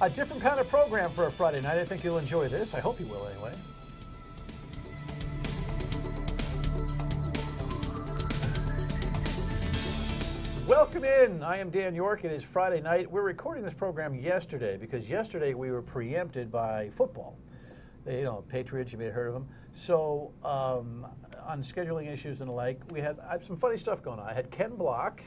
A different kind of program for a Friday night. I think you'll enjoy this. I hope you will anyway. Welcome in. I am Dan York. It is Friday night. We're recording this program yesterday because yesterday we were preempted by football. Patriots, you may have heard of them. So on scheduling issues and the like, I have some funny stuff going on. I had Ken Block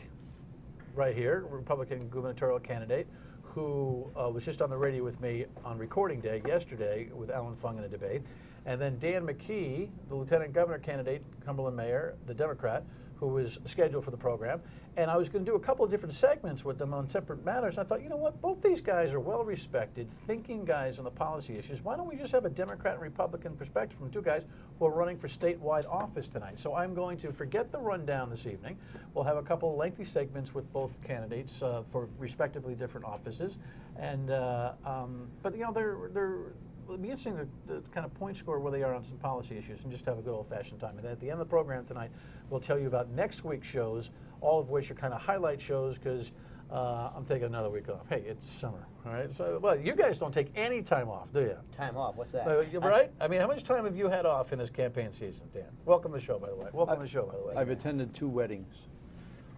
right here, Republican gubernatorial candidate, who was just on the radio with me on recording day yesterday with Alan Fung in a debate. And then Dan McKee, the lieutenant governor candidate, Cumberland mayor, the Democrat, who was scheduled for the program. And I was going to do a couple of different segments with them on separate matters. I thought, you know what, both these guys are well-respected, thinking guys on the policy issues. Why don't we just have a Democrat and Republican perspective from two guys who are running for statewide office tonight? So I'm going to forget the rundown this evening. We'll have a couple of lengthy segments with both candidates for respectively different offices. And but it'll be interesting to kind of point score where they are on some policy issues and just have a good old-fashioned time. And then at the end of the program tonight, we'll tell you about next week's shows, all of which are kind of highlight shows because I'm taking another week off. Hey, it's summer, all right? So, well, you guys don't take any time off, do you? Time off? What's that? Right? I mean, how much time have you had off in this campaign season, Dan? Welcome to the show, by the way. I've attended 2 weddings.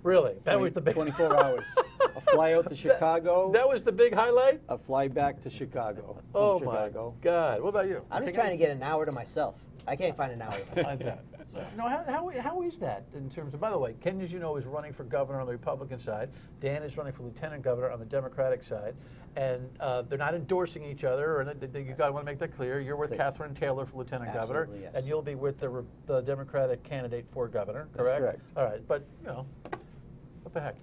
Really? That was the big 24 hours. A fly out to Chicago. That was the big highlight? A fly back to Chicago. Oh, Chicago. My God. What about you? I'm just trying to get an hour to myself. I can't find an hour. I bet. So, no, how is that in terms of, by the way, Ken, as you know, is running for governor on the Republican side. Dan is running for lieutenant governor on the Democratic side. And they're not endorsing each other, and you got to want to make that clear. You're with Catherine Taylor for lieutenant governor, yes. And you'll be with the Democratic candidate for governor, correct? That's correct. All right, but, what the heck?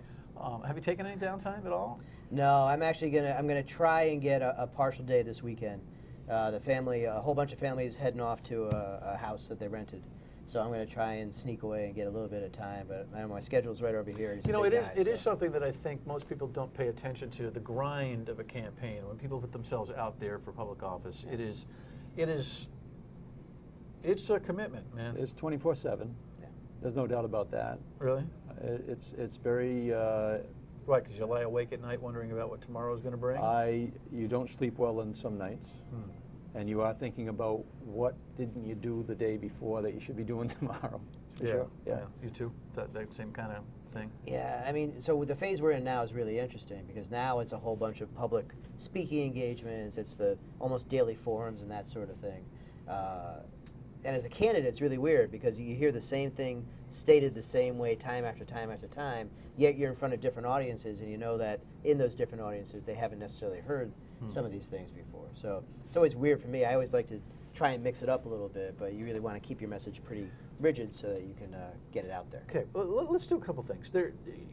Have you taken any downtime at all? No, I'm gonna try and get a partial day this weekend. The family, a whole bunch of families heading off to a house that they rented. So I'm going to try and sneak away and get a little bit of time, but my schedule's right over here. It is something that I think most people don't pay attention to, the grind of a campaign. When people put themselves out there for public office, it's a commitment, man. It's 24/7. Yeah. There's no doubt about that. Really? It's very. Right, because you lie awake at night wondering about what tomorrow's going to bring? You don't sleep well on some nights. And you are thinking about what didn't you do the day before that you should be doing tomorrow. Sure. Yeah, you too? That same kind of thing? Yeah, I mean, so the phase we're in now is really interesting because now it's a whole bunch of public speaking engagements, it's the almost daily forums and that sort of thing. And as a candidate, it's really weird because you hear the same thing stated the same way time after time after time, yet you're in front of different audiences and you know that in those different audiences they haven't necessarily heard some of these things before. So it's always weird for me. I always like to try and mix it up a little bit, but you really want to keep your message pretty rigid so that you can get it out there. Okay, well, let's do a couple things.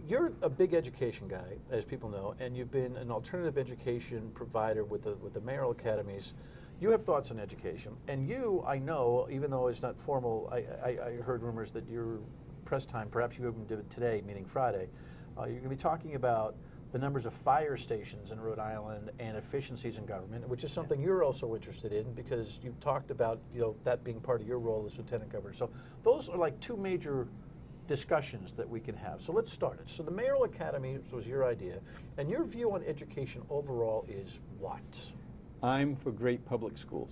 You're a big education guy, as people know, and you've been an alternative education provider with the mayoral academies. You have thoughts on education, and I know, even though it's not formal, I heard rumors that your press time, perhaps you even did it today, meaning Friday, you're going to be talking about the numbers of fire stations in Rhode Island and efficiencies in government, which is something you're also interested in because you've talked about that being part of your role as lieutenant governor. So those are like 2 major discussions that we can have. So let's start it. So the mayoral academy was your idea, and your view on education overall is what? I'm for great public schools,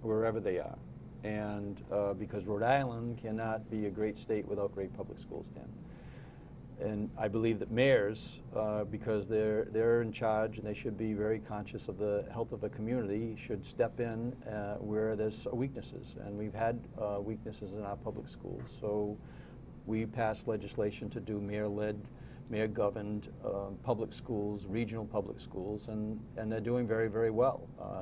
wherever they are. And because Rhode Island cannot be a great state without great public schools, Dan. And I believe that mayors, because they're in charge and they should be very conscious of the health of a community, should step in where there's weaknesses. And we've had weaknesses in our public schools. So we passed legislation to do mayor-led, mayor-governed public schools, regional public schools, and they're doing very, very well.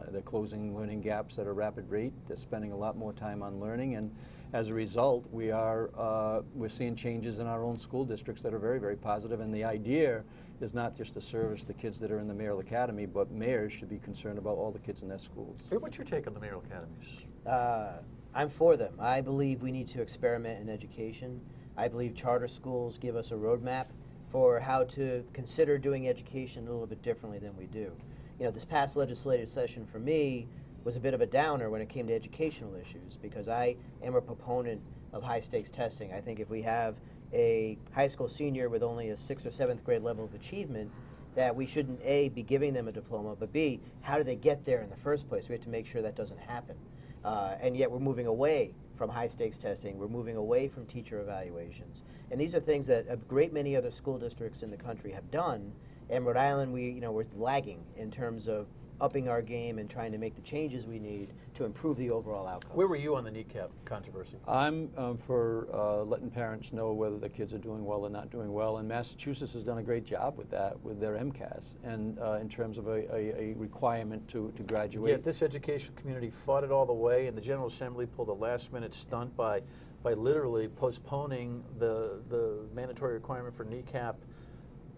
They're closing learning gaps at a rapid rate. They're spending a lot more time on learning, and as a result, we're seeing changes in our own school districts that are very, very positive. And the idea is not just to service the kids that are in the mayoral academy, but mayors should be concerned about all the kids in their schools. Hey, what's your take on the mayoral academies? I'm for them. I believe we need to experiment in education. I believe charter schools give us a roadmap for how to consider doing education a little bit differently than we do. This past legislative session for me was a bit of a downer when it came to educational issues because I am a proponent of high stakes testing. I think if we have a high school senior with only a 6th or 7th grade level of achievement that we shouldn't, A, be giving them a diploma, but B, how do they get there in the first place? We have to make sure that doesn't happen. And yet we're moving away from high-stakes testing. We're moving away from teacher evaluations. And these are things that a great many other school districts in the country have done. In Rhode Island, we're lagging in terms of upping our game and trying to make the changes we need to improve the overall outcomes. Where were you on the kneecap controversy? I'm for letting parents know whether the kids are doing well or not doing well, and Massachusetts has done a great job with that, with their MCAS, and in terms of a requirement to graduate. Yet this educational community fought it all the way, and the General Assembly pulled a last-minute stunt by literally postponing the mandatory requirement for kneecap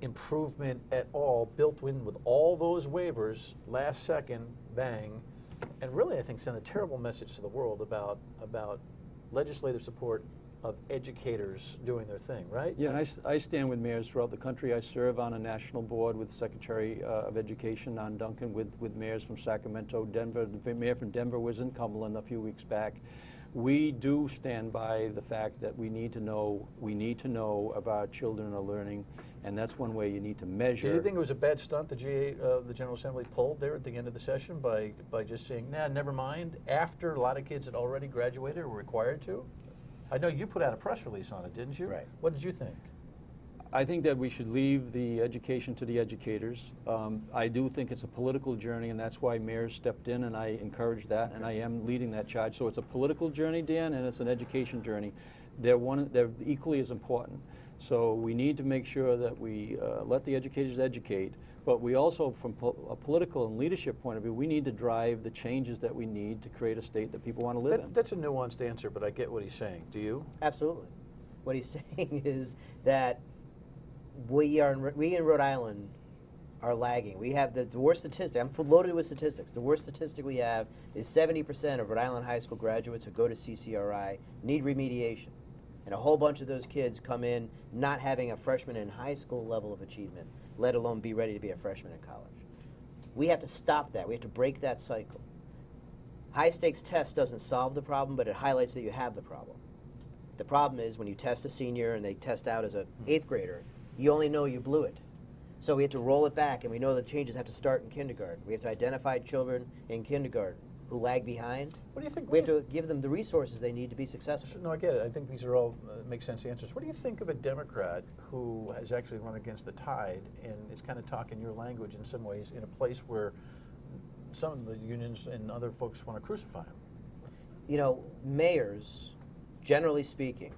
improvement at all, built in with all those waivers, last second, bang, and really I think sent a terrible message to the world about legislative support of educators doing their thing, right? Yeah, and I stand with mayors throughout the country. I serve on a national board with the Secretary of Education, Don Duncan, with mayors from Sacramento, Denver. The mayor from Denver was in Cumberland a few weeks back. We do stand by the fact that we need to know about children are learning, and that's one way you need to measure. Do you think it was a bad stunt the General Assembly pulled there at the end of the session by just saying, nah, never mind, after a lot of kids had already graduated or were required to? I know you put out a press release on it, didn't you? Right. What did you think? I think that we should leave the education to the educators. I do think it's a political journey, and that's why mayors stepped in, and I encourage that, and I am leading that charge. So it's a political journey, Dan, and it's an education journey. They're equally as important. So we need to make sure that we let the educators educate, but we also, from a political and leadership point of view, we need to drive the changes that we need to create a state that people want to live in. That's a nuanced answer, but I get what he's saying. Do you? Absolutely. What he's saying is that we in Rhode Island are lagging. We have the worst statistic. I'm loaded with statistics. The worst statistic we have is 70% of Rhode Island high school graduates who go to CCRI need remediation. And a whole bunch of those kids come in not having a freshman in high school level of achievement, let alone be ready to be a freshman in college. We have to stop that. We have to break that cycle. High-stakes test doesn't solve the problem, but it highlights that you have the problem. The problem is when you test a senior and they test out as an 8th grader, you only know you blew it. So we have to roll it back, and we know the changes have to start in kindergarten. We have to identify children in kindergarten who lag behind. What do you think? We have to give them the resources they need to be successful. No, I get it. I think these are all make sense answers. What do you think of a Democrat who has actually run against the tide and is kind of talking your language in some ways in a place where some of the unions and other folks want to crucify him? You know, mayors, generally speaking,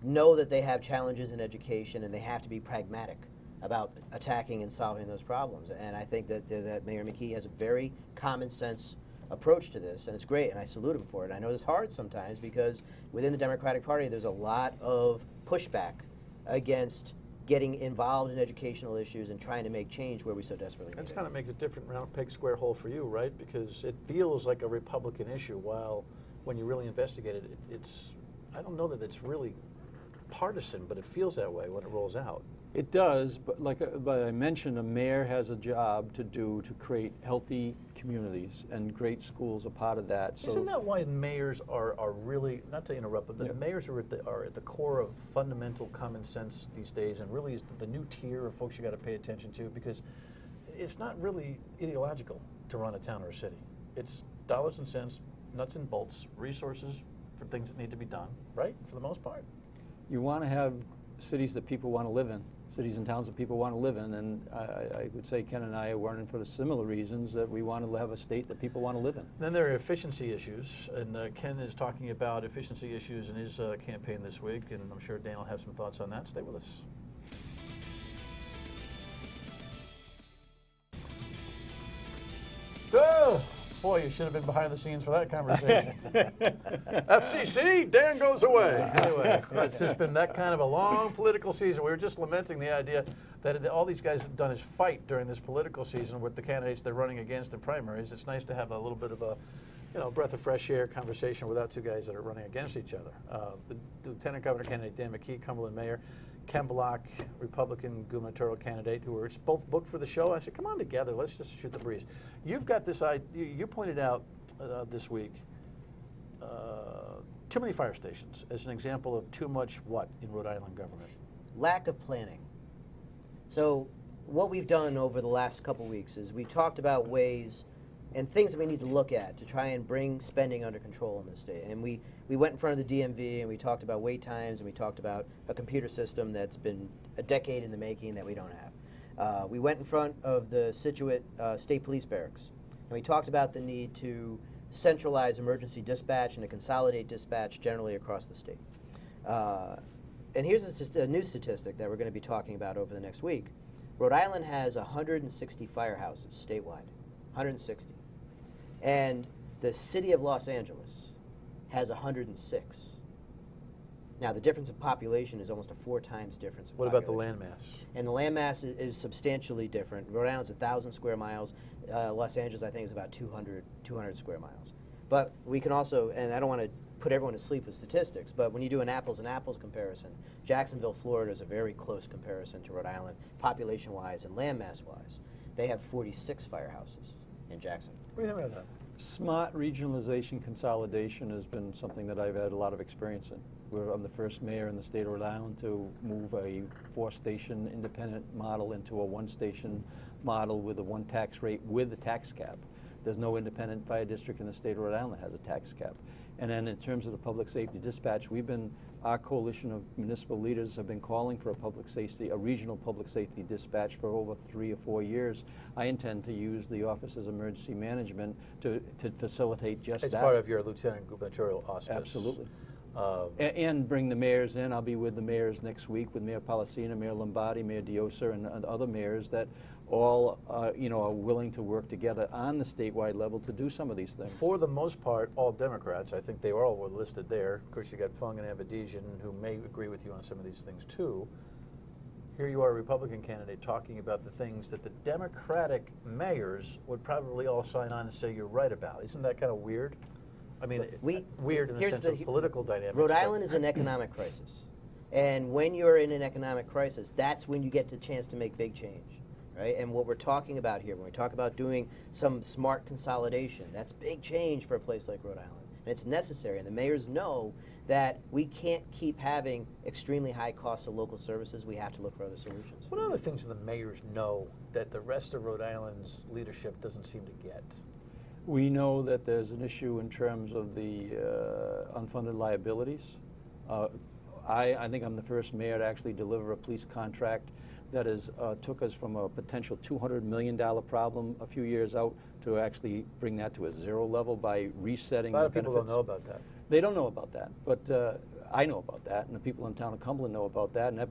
know that they have challenges in education and they have to be pragmatic about attacking and solving those problems. And I think that Mayor McKee has a very common sense approach to this, and it's great, and I salute him for it. I know it's hard sometimes because within the Democratic Party there's a lot of pushback against getting involved in educational issues and trying to make change where we so desperately need it. That's kind of makes a different round peg square hole for you, right? Because it feels like a Republican issue, while when you really investigate it, it's, I don't know that it's really partisan, but it feels that way when it rolls out. It does, but but I mentioned, a mayor has a job to do to create healthy communities, and great schools are part of that. So isn't that why mayors are really, not to interrupt, but the mayors are at the core of fundamental common sense these days, and really is the new tier of folks you got to pay attention to, because it's not really ideological to run a town or a city. It's dollars and cents, nuts and bolts, resources for things that need to be done, right? For the most part. You want to have cities that people want to live in, cities and towns that people want to live in, and I would say Ken and I are running for the similar reasons, that we want to have a state that people want to live in. Then there are efficiency issues, and Ken is talking about efficiency issues in his campaign this week, and I'm sure Dan will have some thoughts on that. Stay with us. Oh, boy, you should have been behind the scenes for that conversation. FCC, Dan goes away. Anyway, it's just been that kind of a long political season. We were just lamenting the idea that all these guys have done is fight during this political season with the candidates they're running against in primaries. It's nice to have a little bit of a, breath of fresh air conversation without two guys that are running against each other. The Lieutenant Governor candidate, Dan McKee, Cumberland Mayor, Ken Block, Republican gubernatorial candidate, who were both booked for the show. I said, come on together, let's just shoot the breeze. You've got this idea, you pointed out this week, too many fire stations as an example of too much what in Rhode Island government? Lack of planning. So what we've done over the last couple weeks is we've talked about ways and things that we need to look at to try and bring spending under control in this state. And we went in front of the DMV and we talked about wait times and we talked about a computer system that's been a decade in the making that we don't have. We went in front of the Scituate State Police Barracks and we talked about the need to centralize emergency dispatch and to consolidate dispatch generally across the state. And here's just a new statistic that we're going to be talking about over the next week. Rhode Island has 160 firehouses statewide, 160. And the city of Los Angeles has 106. Now, the difference in population is almost a 4 times difference in What about the population. landmass? And the landmass is substantially different. Rhode Island's 1,000 square miles. Los Angeles, I think, is about 200 square miles. But we can also, and I don't want to put everyone to sleep with statistics, but when you do an apples and apples comparison, Jacksonville, Florida is a very close comparison to Rhode Island, population-wise and landmass-wise. They have 46 firehouses in Jacksonville. What do you think about that? Smart regionalization consolidation has been something that I've had a lot of experience in. I'm the first mayor in the state of Rhode Island to move a 4-station independent model into a 1-station model with a 1 tax rate with a tax cap. There's no independent fire district in the state of Rhode Island that has a tax cap. And then in terms of the public safety dispatch, our coalition of municipal leaders have been calling for a regional public safety dispatch for over 3 or 4 years. I intend to use the Office of Emergency Management to facilitate just that. It's part of your lieutenant gubernatorial auspice. Absolutely. And bring the mayors in. I'll be with the mayors next week with Mayor Policina, Mayor Lombardi, Mayor Diosa, and other mayors that all are willing to work together on the statewide level to do some of these things. For the most part, all Democrats. I think they all were listed there. Of course, you got Fung and Avedisian, who may agree with you on some of these things too. Here you are, a Republican candidate, talking about the things that the Democratic mayors would probably all sign on and say you're right about. Isn't that kind of weird? I mean, weird in the sense of political dynamics. Rhode Island is in economic crisis. And when you're in an economic crisis, that's when you get the chance to make big change, right? And what we're talking about here, when we talk about doing some smart consolidation, that's big change for a place like Rhode Island. And it's necessary. And the mayors know that we can't keep having extremely high costs of local services. We have to look for other solutions. What other things do the mayors know that the rest of Rhode Island's leadership doesn't seem to get? We know that there's an issue in terms of the unfunded liabilities. I think I'm the first mayor to actually deliver a police contract that took us from a potential $200 million problem a few years out to actually bring that to a 0 level by resetting the benefits. A lot of people don't know about that. They don't know about that, but I know about that, and the people in town of Cumberland know about that, and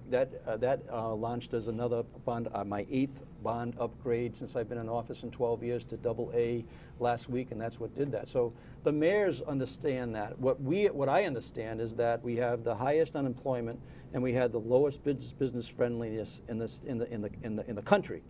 that launched as another bond, my 8th bond upgrade since I've been in office in 12 years to AA last week, and that's what did that. So the mayors understand that. What I understand is that we have the highest unemployment and we have the lowest business friendliness in the country,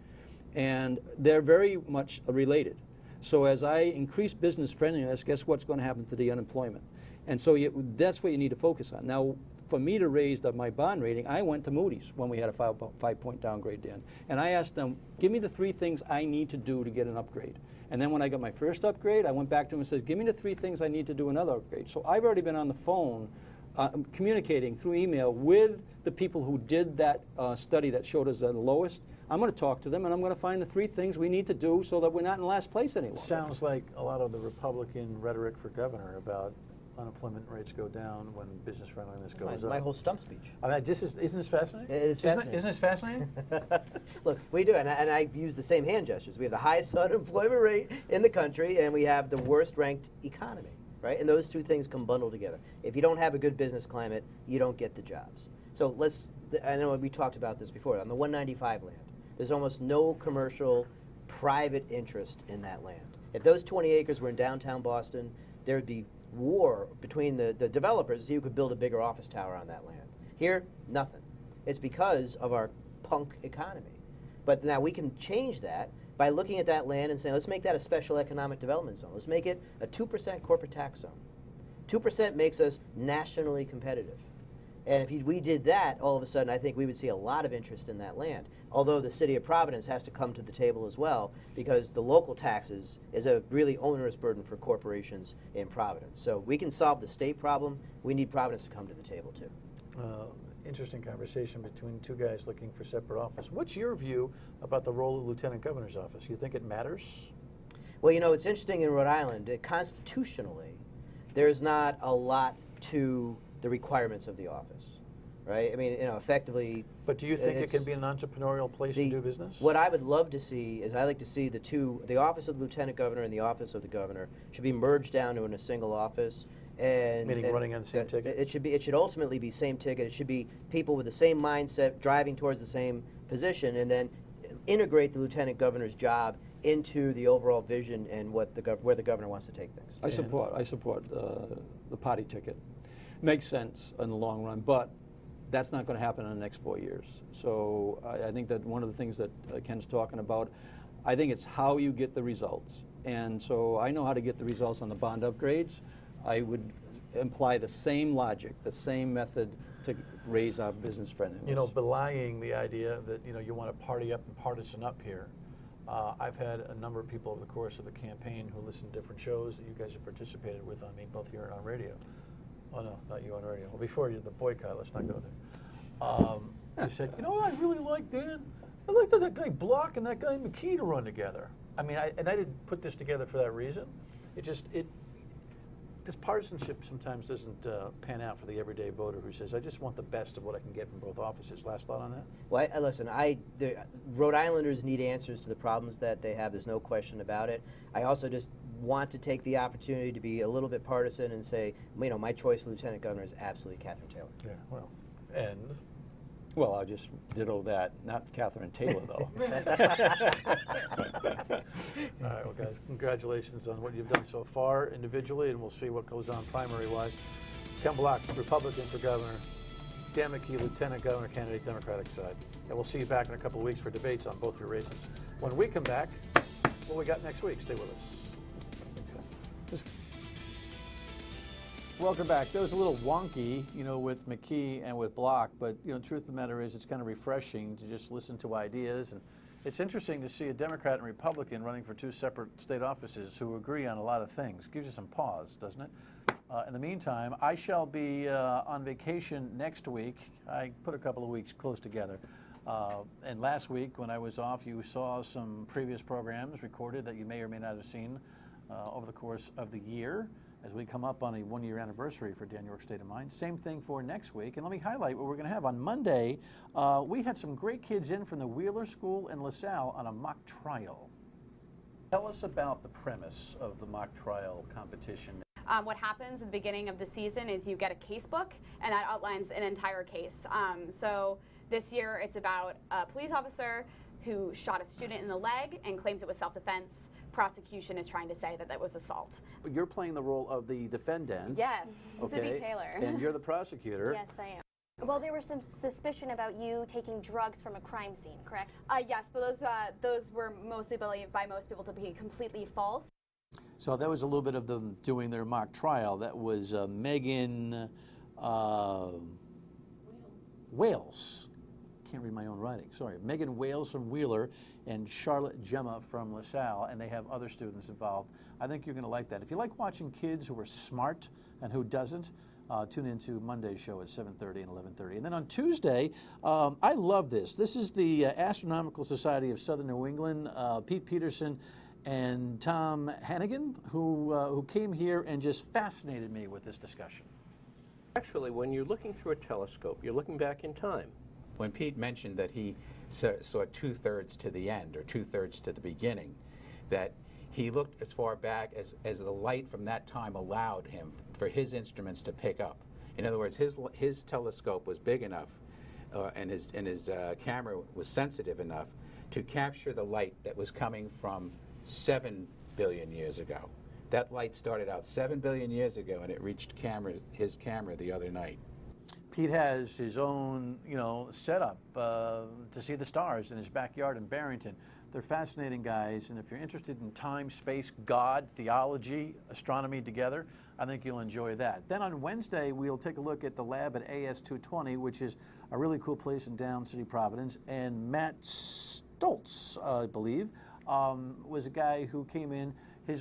and they're very much related. So as I increase business friendliness, guess what's going to happen to the unemployment? And so that's what you need to focus on. Now, for me to raise my bond rating, I went to Moody's when we had a 5-point downgrade, Dan. And I asked them, give me the 3 things I need to do to get an upgrade. And then when I got my first upgrade, I went back to them and said, give me the 3 things I need to do another upgrade. So I've already been on the phone communicating through email with the people who did that study that showed us the lowest. I'm going to talk to them, and I'm going to find the 3 things we need to do so that we're not in last place any longer. Sounds like a lot of the Republican rhetoric for governor about unemployment rates go down when business friendliness goes up. My whole stump speech. I mean, isn't this fascinating? It is fascinating. Isn't this fascinating? Look, we do, and I use the same hand gestures. We have the highest unemployment rate in the country, and we have the worst ranked economy, right? And those 2 things come bundled together. If you don't have a good business climate, you don't get the jobs. So I know we talked about this before, on the 195 land, there's almost no commercial private interest in that land. If those 20 acres were in downtown Boston, there would be war between the developers to see who could build a bigger office tower on that land. Here, nothing. It's because of our punk economy. But now we can change that by looking at that land and saying, let's make that a special economic development zone. Let's make it a 2% corporate tax zone. 2% makes us nationally competitive. And if we did that, all of a sudden, I think we would see a lot of interest in that land. Although the city of Providence has to come to the table as well, because the local taxes is a really onerous burden for corporations in Providence. So we can solve the state problem. We need Providence to come to the table too. interesting conversation between two guys looking for separate office. What's your view about the role of the Lieutenant Governor's office? You think it matters? Well, you know, it's interesting in Rhode Island, constitutionally, there's not a lot to the requirements of the office, right? I mean, you know, effectively. But do you think it can be an entrepreneurial place to do business? What I would love to see is I like to see the office of the Lieutenant Governor and the office of the Governor should be merged down into a single office. Meaning running on the same ticket? It should ultimately be same ticket. It should be people with the same mindset driving towards the same position, and then integrate the Lieutenant Governor's job into the overall vision and where the governor wants to take things. I support the party ticket. Makes sense in the long run, but that's not going to happen in the next 4 years. So I think that one of the things that Ken's talking about, I think it's how you get the results. And so I know how to get the results on the bond upgrades. I would imply the same logic, the same method to raise our business friendliness. You know, belying the idea that, you know, you want to party up and partisan up here. I've had a number of people over the course of the campaign who listen to different shows that you guys have participated with on me, both here and on radio. Oh no, not you on radio. Well, before you, the boycott, let's not go there. You said, you know what I really like, Dan? I like that guy Block and that guy McKee to run together. I mean, I didn't put this together for that reason. This partisanship sometimes doesn't pan out for the everyday voter who says, I just want the best of what I can get from both offices. Last thought on that? Well, listen, the Rhode Islanders need answers to the problems that they have. There's no question about it. I also just want to take the opportunity to be a little bit partisan and say, you know, my choice for Lieutenant Governor is absolutely Catherine Taylor. Yeah, well, and? Well, I'll just ditto that. Not Catherine Taylor, though. All right, well, guys, congratulations on what you've done so far individually, and we'll see what goes on primary-wise. Ken Block, Republican for governor. Dan McKee, Lieutenant Governor candidate, Democratic side. And we'll see you back in a couple of weeks for debates on both your races. When we come back, what we got next week? Stay with us. Welcome back. That was a little wonky, you know, with McKee and with Block, but, you know, the truth of the matter is it's kind of refreshing to just listen to ideas. And it's interesting to see a Democrat and Republican running for two separate state offices who agree on a lot of things. Gives you some pause, doesn't it? In the meantime, I shall be on vacation next week. I put a couple of weeks close together. And last week when I was off, you saw some previous programs recorded that you may or may not have seen over the course of the year, as we come up on a one-year anniversary for Dan York State of Mind. Same thing for next week. And let me highlight what we're going to have. On Monday, we had some great kids in from the Wheeler School in LaSalle on a mock trial. Tell us about the premise of the mock trial competition. What happens at the beginning of the season is you get a case book, and that outlines an entire case. So this year it's about a police officer who shot a student in the leg and claims it was self-defense. Prosecution is trying to say that that was assault. You're playing the role of the defendant. Yes, okay. Sydney Taylor. And you're the prosecutor. Yes, I am. Well, there was some suspicion about you taking drugs from a crime scene, correct? Yes, but those were mostly believed by most people to be completely false. So that was a little bit of them doing their mock trial. That was Megan Wales. Can't read my own writing, sorry. Megan Wales from Wheeler and Charlotte Gemma from LaSalle, and they have other students involved. I think you're going to like that. If you like watching kids who are smart and who doesn't, tune into Monday's show at 7:30 and 11:30. And then on Tuesday, I love this. This is the Astronomical Society of Southern New England, Pete Peterson and Tom Hannigan, who came here and just fascinated me with this discussion. Actually, when you're looking through a telescope, you're looking back in time. When Pete mentioned that he saw two-thirds to the end or two-thirds to the beginning, that he looked as far back as the light from that time allowed him for his instruments to pick up. In other words, his telescope was big enough and his camera was sensitive enough to capture the light that was coming from 7 billion years ago. That light started out 7 billion years ago, and it reached his camera the other night. Pete has his own, setup to see the stars in his backyard in Barrington. They're fascinating guys, and if you're interested in time, space, God, theology, astronomy together, I think you'll enjoy that. Then on Wednesday, we'll take a look at the lab at AS 220, which is a really cool place in Down City, Providence, and Matt Stoltz, I believe, was a guy who came in.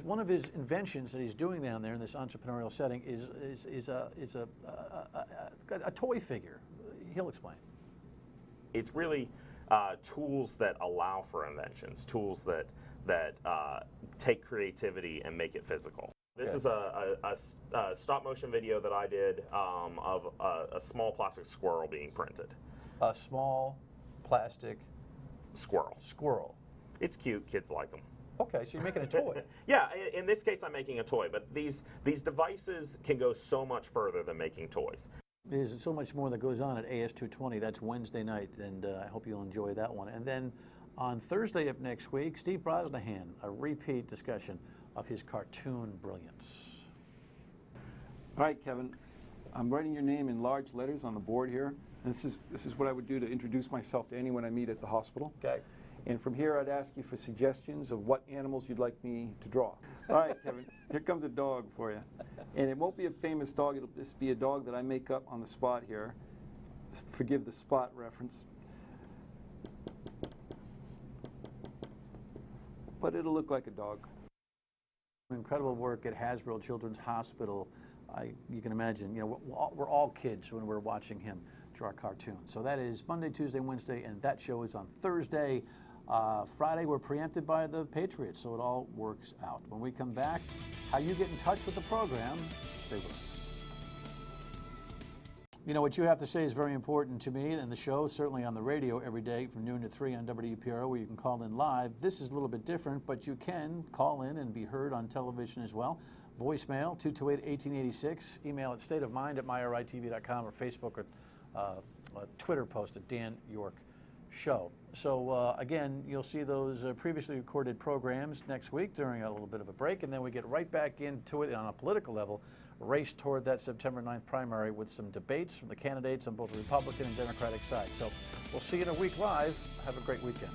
One of his inventions that he's doing down there in this entrepreneurial setting is a toy figure. he'll explain. It's really tools that allow for inventions, tools that take creativity and make it physical. This is a stop motion video that I did of a small plastic squirrel being printed. A small plastic Squirrel. It's cute. Kids like them. Okay, so you're making a toy. Yeah, in this case, I'm making a toy, but these devices can go so much further than making toys. There's so much more that goes on at AS220. That's Wednesday night, and I hope you'll enjoy that one. And then on Thursday of next week, Steve Brosnahan, a repeat discussion of his cartoon brilliance. All right, Kevin, I'm writing your name in large letters on the board here. This is what I would do to introduce myself to anyone I meet at the hospital. Okay. And from here, I'd ask you for suggestions of what animals you'd like me to draw. All right, Kevin, here comes a dog for you. And it won't be a famous dog. It'll just be a dog that I make up on the spot here. Forgive the spot reference. But it'll look like a dog. Incredible work at Hasbro Children's Hospital. You can imagine, we're all kids when we're watching him draw cartoons. So that is Monday, Tuesday, Wednesday, and that show is on Thursday. Friday, we're preempted by the Patriots, so it all works out. When we come back, how you get in touch with the program, stay with us. What you have to say is very important to me and the show, certainly on the radio every day from noon to 3 on WPRO, where you can call in live. This is a little bit different, but you can call in and be heard on television as well. Voicemail, 228-1886. Email at stateofmind@myiritv.com or Facebook or a Twitter post at Dan York Show. So again, you'll see those previously recorded programs next week during a little bit of a break, and then we get right back into it on a political level, race toward that September 9th primary with some debates from the candidates on both the Republican and Democratic side. So we'll see you in a week live. Have a great weekend.